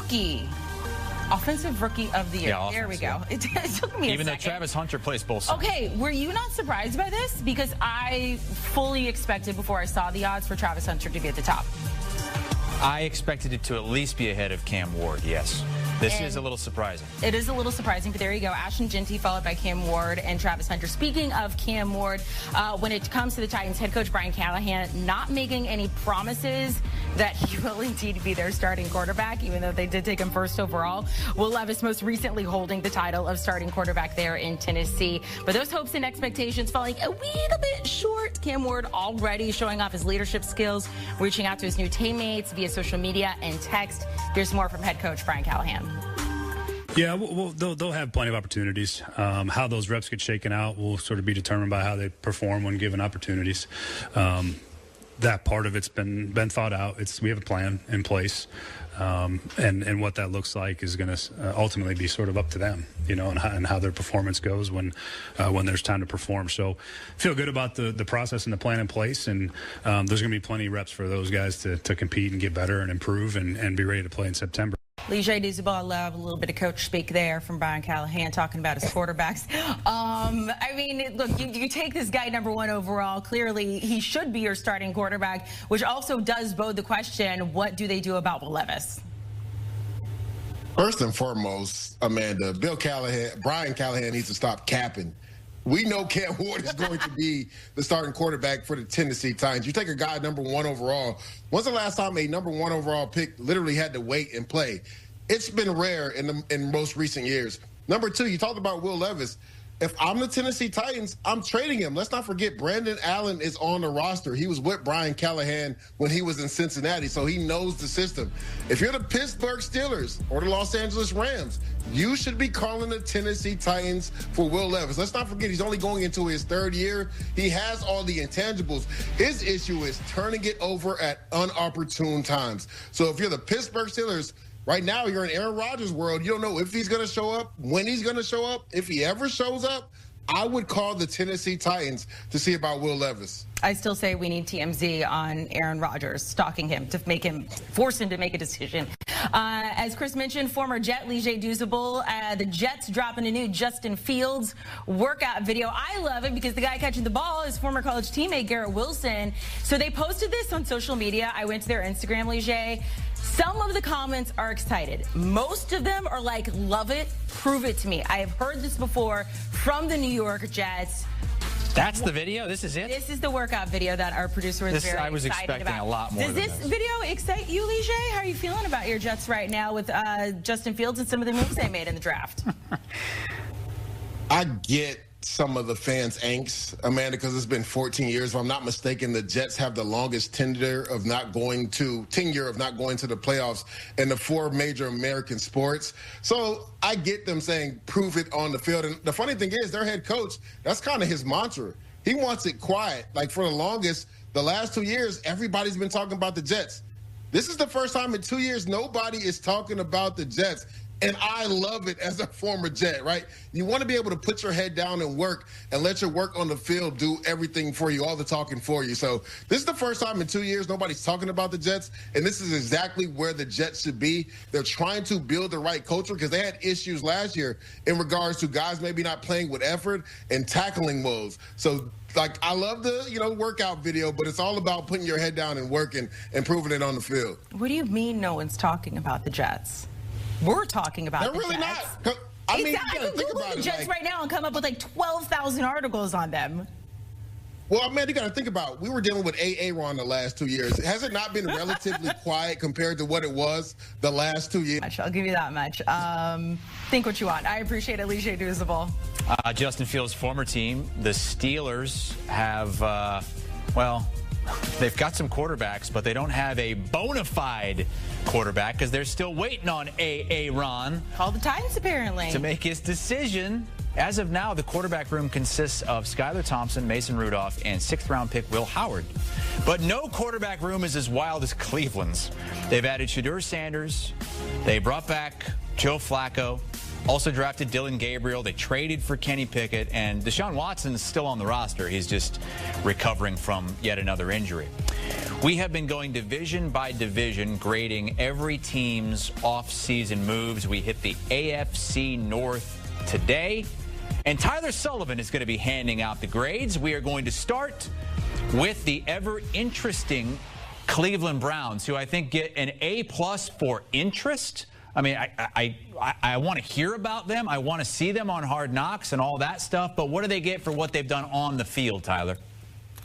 rookie. Offensive Rookie of the Year. Yeah, there we go. It took me a second. Even though Travis Hunter plays both sides. Okay, were you not surprised by this? Because I fully expected before I saw the odds for Travis Hunter to be at the top. I expected it to at least be ahead of Cam Ward, yes. This is a little surprising. It is a little surprising, but there you go. Ashton Genty followed by Cam Ward and Travis Hunter. Speaking of Cam Ward, when it comes to the Titans, head coach Brian Callahan not making any promises that he will indeed be their starting quarterback, even though they did take him first overall. Will Levis most recently holding the title of starting quarterback there in Tennessee. But those hopes and expectations falling a little bit short. Cam Ward already showing off his leadership skills, reaching out to his new teammates via social media and text. Here's more from head coach Brian Callahan. Yeah, well, they'll have plenty of opportunities. How those reps get shaken out will sort of be determined by how they perform when given opportunities. That part of it's been thought out. We have a plan in place, and what that looks like is going to ultimately be sort of up to them, you know, and how their performance goes when there's time to perform. So, feel good about the process and the plan in place, and there's going to be plenty of reps for those guys to compete and get better and improve and be ready to play in September. Jayden, I love a little bit of coach speak there from Brian Callahan talking about his quarterbacks. I mean, look, you take this guy #1 overall. Clearly, he should be your starting quarterback, which also does bode the question, what do they do about Will Levis? First and foremost, Amanda, Brian Callahan needs to stop capping. We know Cam Ward is going to be the starting quarterback for the Tennessee Titans. You take a guy #1 overall. When's the last time a #1 overall pick literally had to wait and play? It's been rare in most recent years. #2, you talked about Will Levis. If I'm the Tennessee Titans, I'm trading him. Let's not forget Brandon Allen is on the roster. He was with Brian Callahan when he was in Cincinnati, so he knows the system. If you're the Pittsburgh Steelers or the Los Angeles Rams, you should be calling the Tennessee Titans for Will Levis. Let's not forget he's only going into his 3rd year. He has all the intangibles. His issue is turning it over at unopportune times. So if you're the Pittsburgh Steelers, right now, you're in Aaron Rodgers' world. You don't know if he's going to show up, when he's going to show up, if he ever shows up. I would call the Tennessee Titans to see about Will Levis. I still say we need TMZ on Aaron Rodgers, stalking him to force him to make a decision. As Chris mentioned, former Jet Jayden, the Jets dropping a new Justin Fields workout video. I love it because the guy catching the ball is former college teammate Garrett Wilson. So they posted this on social media. I went to their Instagram, Lige. Some of the comments are excited. Most of them are like, love it, prove it to me. I have heard this before from the New York Jets. That's the video? This is it? This is the workout video that our producer was very excited about. I was expecting a lot more than this. Does this video excite you, Lige? How are you feeling about your Jets right now with Justin Fields and some of the moves they made in the draft? I get some of the fans' angst, Amanda, because it's been 14 years. If I'm not mistaken, the Jets have the longest tenure of not going to the playoffs in the 4 major American sports. So I get them saying, prove it on the field. And the funny thing is, their head coach, that's kind of his mantra. He wants it quiet. Like for the longest, the last 2 years, everybody's been talking about the Jets. This is the first time in 2 years nobody is talking about the Jets. And I love it as a former Jet, right? You want to be able to put your head down and work and let your work on the field do everything for you, all the talking for you. So this is the first time in 2 years nobody's talking about the Jets, and this is exactly where the Jets should be. They're trying to build the right culture because they had issues last year in regards to guys maybe not playing with effort and tackling woes. So, like, I love the, workout video, but it's all about putting your head down and working and proving it on the field. What do you mean no one's talking about the Jets? We're talking about They're the really Jets. not. I mean, I can Google the Jets right now and come up with like 12,000 articles on them. Well, man, you got to think about it. We were dealing with Aaron the last 2 years. Has it not been relatively quiet compared to what it was the last 2 years? I'll give you that much. Think what you want. I appreciate it, Lige. Justin Fields' former team, the Steelers, have, they've got some quarterbacks, but they don't have a bona fide quarterback because they're still waiting on Aaron. Call the Titans, apparently. To make his decision. As of now, the quarterback room consists of Skylar Thompson, Mason Rudolph, and 6th-round pick Will Howard. But no quarterback room is as wild as Cleveland's. They've added Shedeur Sanders. They brought back Joe Flacco. Also drafted Dylan Gabriel. They traded for Kenny Pickett. And Deshaun Watson is still on the roster. He's just recovering from yet another injury. We have been going division by division, grading every team's off-season moves. We hit the AFC North today, and Tyler Sullivan is going to be handing out the grades. We are going to start with the ever-interesting Cleveland Browns, who I think get an A+ for interest. I mean, I want to hear about them. I want to see them on Hard Knocks and all that stuff, but what do they get for what they've done on the field, Tyler?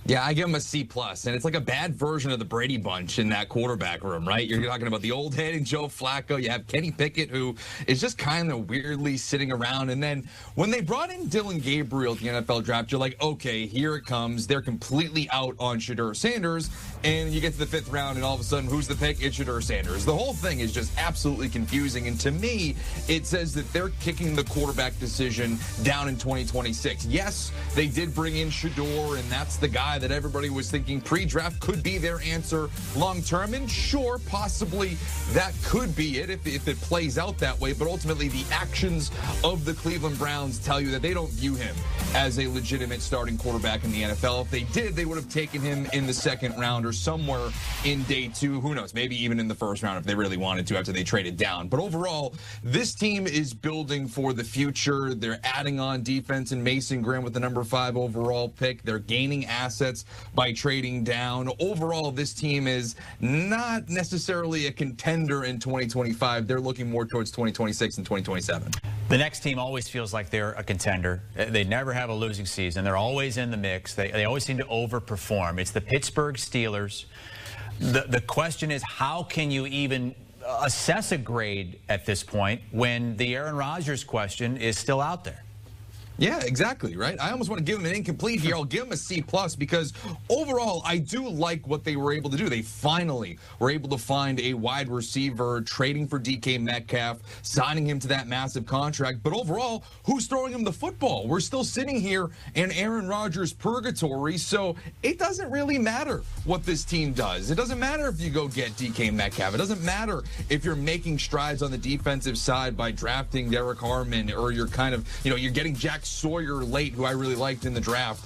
Yeah, I give him a C+, and it's like a bad version of the Brady Bunch in that quarterback room, right? You're talking about the old head and Joe Flacco. You have Kenny Pickett, who is just kind of weirdly sitting around. And then when they brought in Dylan Gabriel at the NFL draft, you're like, okay, here it comes. They're completely out on Shedeur Sanders. And you get to the 5th round, and all of a sudden, who's the pick? It's Shedeur Sanders. The whole thing is just absolutely confusing. And to me, it says that they're kicking the quarterback decision down in 2026. Yes, they did bring in Shedeur, and that's the guy that everybody was thinking pre-draft could be their answer long-term. And sure, possibly that could be it if it plays out that way. But ultimately, the actions of the Cleveland Browns tell you that they don't view him as a legitimate starting quarterback in the NFL. If they did, they would have taken him in the 2nd round or somewhere in day 2. Who knows? Maybe even in the 1st round if they really wanted to after they traded down. But overall, this team is building for the future. They're adding on defense and Mason Graham with the number 5 overall pick. They're gaining assets by trading down. Overall, this team is not necessarily a contender in 2025. They're looking more towards 2026 and 2027. The next team always feels like they're a contender. They never have a losing season. They're always in the mix. They always seem to overperform. It's the Pittsburgh Steelers. The question is, how can you even assess a grade at this point when the Aaron Rodgers question is still out there? Yeah, exactly, right? I almost want to give them an incomplete here. I'll give them a C+ because overall, I do like what they were able to do. They finally were able to find a wide receiver, trading for DK Metcalf, signing him to that massive contract. But overall, who's throwing him the football? We're still sitting here in Aaron Rodgers purgatory, so it doesn't really matter what this team does. It doesn't matter if you go get DK Metcalf. It doesn't matter if you're making strides on the defensive side by drafting Derek Harmon, or you're kind of, you're getting Jack Sawyer late, who I really liked in the draft.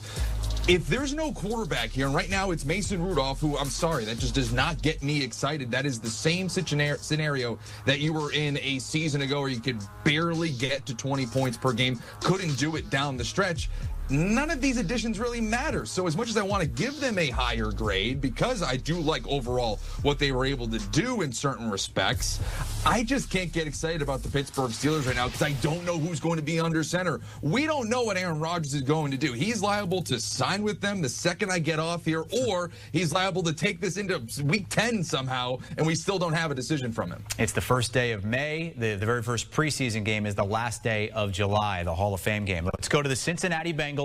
If there's no quarterback here, and right now it's Mason Rudolph, who, I'm sorry, that just does not get me excited. That is the same scenario that you were in a season ago where you could barely get to 20 points per game, couldn't do it down the stretch. None of these additions really matter. So as much as I want to give them a higher grade, because I do like overall what they were able to do in certain respects, I just can't get excited about the Pittsburgh Steelers right now because I don't know who's going to be under center. We don't know what Aaron Rodgers is going to do. He's liable to sign with them the second I get off here, or he's liable to take this into week 10 somehow, and we still don't have a decision from him. It's the first day of May. The very first preseason game is the last day of July, the Hall of Fame game. Let's go to the Cincinnati Bengals,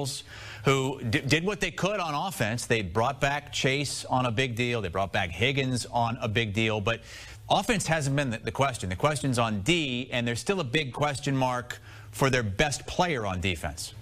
who did what they could on offense. They brought back Chase on a big deal. They brought back Higgins on a big deal. But offense hasn't been the question. The question's on D, and there's still a big question mark for their best player on defense.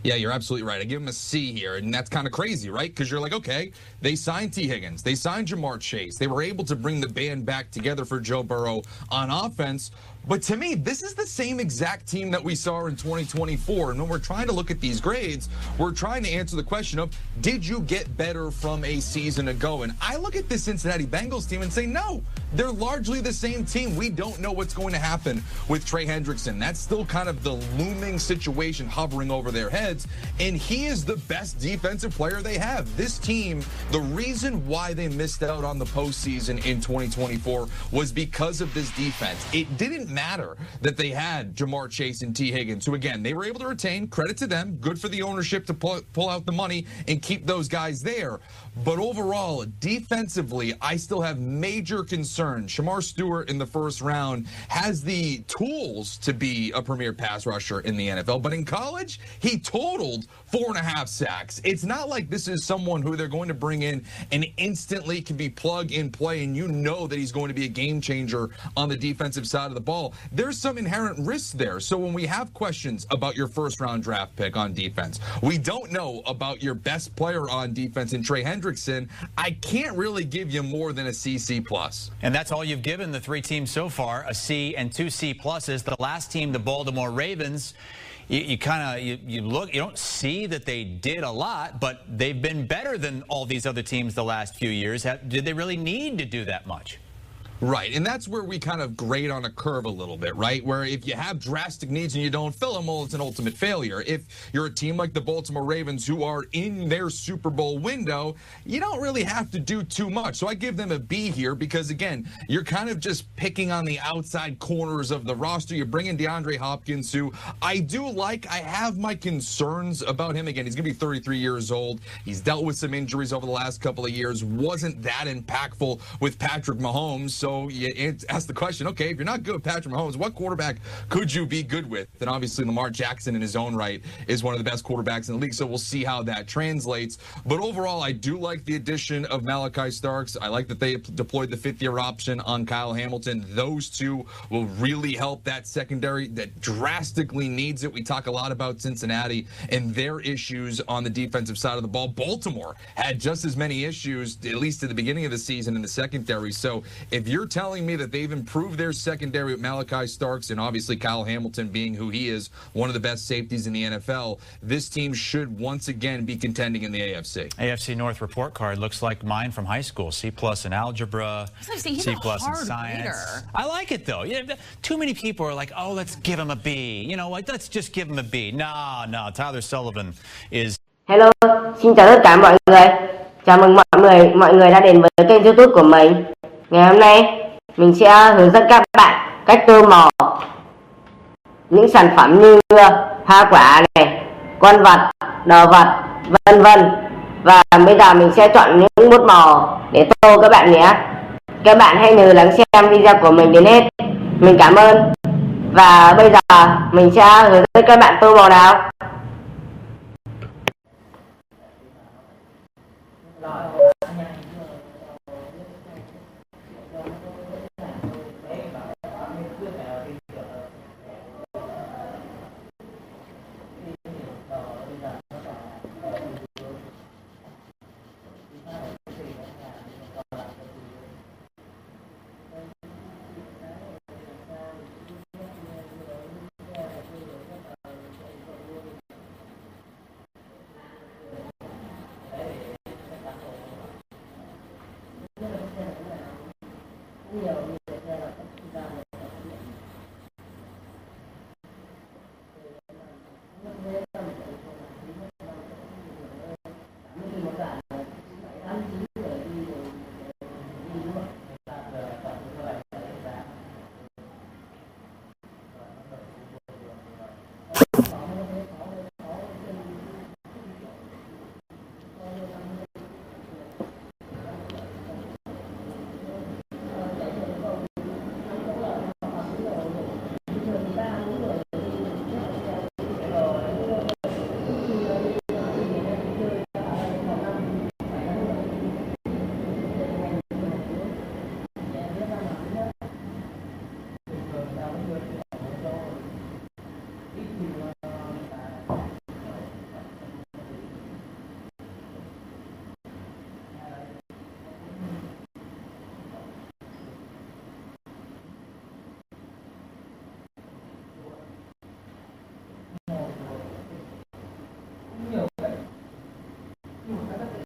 Yeah, you're absolutely right. I give him a C here, and that's kind of crazy, right? Because you're like, okay, they signed T. Higgins. They signed Jamar Chase. They were able to bring the band back together for Joe Burrow on offense. But to me, this is the same exact team that we saw in 2024. And when we're trying to look at these grades, we're trying to answer the question of, did you get better from a season ago? And I look at this Cincinnati Bengals team and say, no, they're largely the same team. We don't know what's going to happen with Trey Hendrickson. That's still kind of the looming situation hovering over their heads. And he is the best defensive player they have. This team, the reason why they missed out on the postseason in 2024 was because of this defense. It didn't matter that they had Jamar Chase and T. Higgins, who, again, they were able to retain. Credit to them. Good for the ownership to pull out the money and keep those guys there. But overall, defensively, I still have major concerns. Shamar Stewart in the 1st round has the tools to be a premier pass rusher in the NFL, but in college, he totaled 4.5 sacks. It's not like this is someone who they're going to bring in and instantly can be plug and play, and you know that he's going to be a game changer on the defensive side of the ball. There's some inherent risks there. So when we have questions about your 1st round draft pick on defense, we don't know about your best player on defense in Trey Hendrickson, I can't really give you more than a C+. And that's all you've given the 3 teams so far, a C and 2 C+. The last team, the Baltimore Ravens, you kind of you look, you don't see that they did a lot, but they've been better than all these other teams the last few years. Did they really need to do that much? Right, and that's where we kind of grade on a curve a little bit, right? Where if you have drastic needs and you don't fill them, well, it's an ultimate failure. If you're a team like the Baltimore Ravens who are in their Super Bowl window, you don't really have to do too much. So I give them a B here because, again, you're kind of just picking on the outside corners of the roster. You bring in DeAndre Hopkins, who I do like. I have my concerns about him. Again, he's going to be 33 years old. He's dealt with some injuries over the last couple of years. Wasn't that impactful with Patrick Mahomes. So you ask the question, okay, if you're not good with Patrick Mahomes, what quarterback could you be good with? And obviously Lamar Jackson in his own right is one of the best quarterbacks in the league, so we'll see how that translates. But overall, I do like the addition of Malachi Starks. I like that they deployed the fifth-year option on Kyle Hamilton. Those two will really help that secondary that drastically needs it. We talk a lot about Cincinnati and their issues on the defensive side of the ball. Baltimore had just as many issues, at least at the beginning of the season, in the secondary. So if you're telling me that they've improved their secondary with Malachi Starks and obviously Kyle Hamilton being who he is, one of the best safeties in the NFL, this team should once again be contending in the AFC. AFC North report card looks like mine from high school. C+ in algebra, C+ in science. I like it, though. Too many people are like, oh, let's give him a B. You know, like, let's just give him a B. No, Tyler Sullivan is... Hello, xin chào tất cả mọi người. Chào mừng mọi người đã đến với kênh YouTube của mình. Ngày hôm nay mình sẽ hướng dẫn các bạn cách tô màu những sản phẩm như hoa quả này, con vật, đồ vật, vân vân. Và bây giờ mình sẽ chọn những bút màu để tô các bạn nhé. Các bạn hãy nhớ lắng xem video của mình đến hết. Mình cảm ơn. Và bây giờ mình sẽ hướng dẫn các bạn tô màu nào.